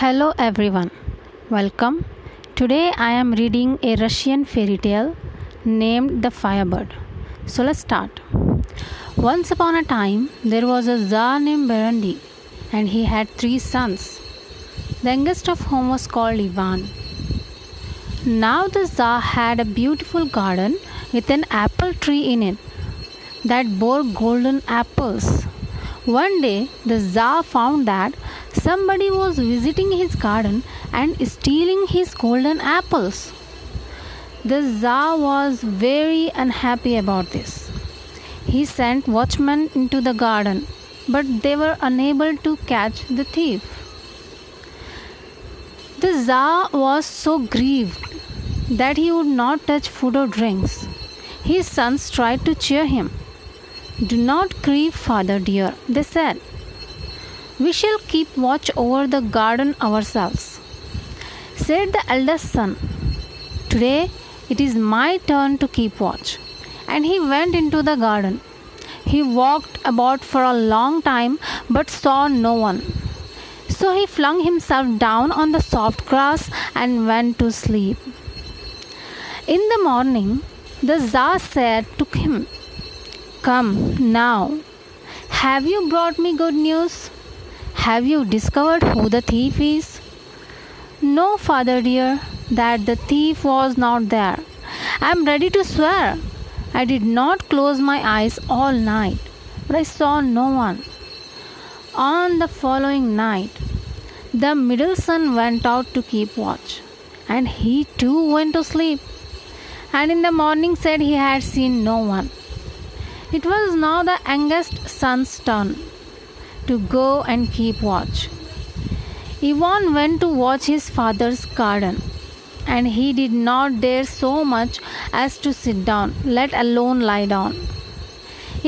Hello everyone, welcome. Today I am reading a Russian fairy tale named The Firebird. So let's start. Once upon a time, there was a Tsar named Berendi, and he had three sons, the youngest of whom was called Ivan. Now the Tsar had a beautiful garden with an apple tree in it that bore golden apples. One day, the Tsar found that somebody was visiting his garden and stealing his golden apples. The Tsar was very unhappy about this. He sent watchmen into the garden, but they were unable to catch the thief. The Tsar was so grieved that he would not touch food or drinks. His sons tried to cheer him. "Do not grieve, father dear," they said. "We shall keep watch over the garden ourselves." Said the eldest son, "Today it is my turn to keep watch." And he went into the garden. He walked about for a long time but saw no one. So he flung himself down on the soft grass and went to sleep. In the morning, the Tsar said to him, "Come now. Have you brought me good news? Have you discovered who the thief is?" "No, father dear, that the thief was not there. I am ready to swear. I did not close my eyes all night, but I saw no one." On the following night, the middle son went out to keep watch, and he too went to sleep, and in the morning said he had seen no one. It was now the youngest son's turn to go and keep watch. Ivan went to watch his father's garden, and he did not dare so much as to sit down, let alone lie down.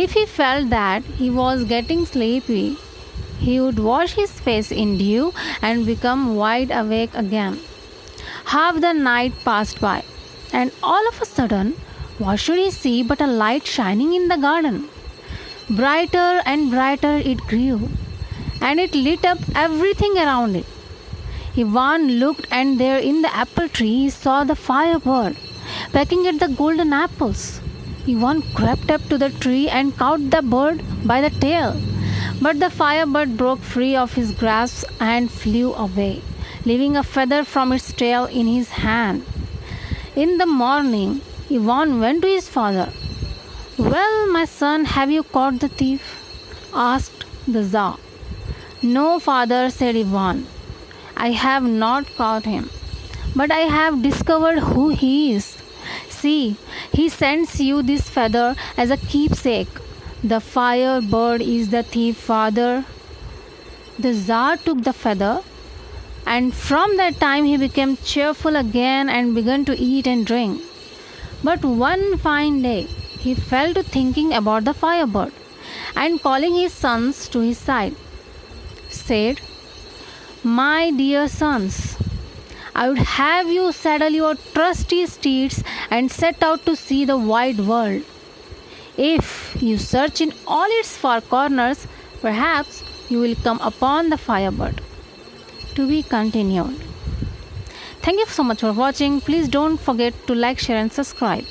If he felt that he was getting sleepy, he would wash his face in dew and become wide awake again. Half the night passed by, and all of a sudden, what should he see but a light shining in the garden? Brighter and brighter it grew, and it lit up everything around it. Ivan looked, and there in the apple tree he saw the firebird pecking at the golden apples. Ivan crept up to the tree and caught the bird by the tail, but the firebird broke free of his grasp and flew away, leaving a feather from its tail in his hand. In the morning, Ivan went to his father. "Well, my son, have you caught the thief?" asked the Tsar. "No, father," said Ivan, "I have not caught him, but I have discovered who he is. See, he sends you this feather as a keepsake. The firebird is the thief, father." The Tsar took the feather, and from that time he became cheerful again and began to eat and drink. But one fine day, he fell to thinking about the firebird, and calling his sons to his side, said, "My dear sons, I would have you saddle your trusty steeds and set out to see the wide world. If you search in all its far corners, perhaps you will come upon the firebird." To be continued. Thank you so much for watching. Please don't forget to like, share and subscribe.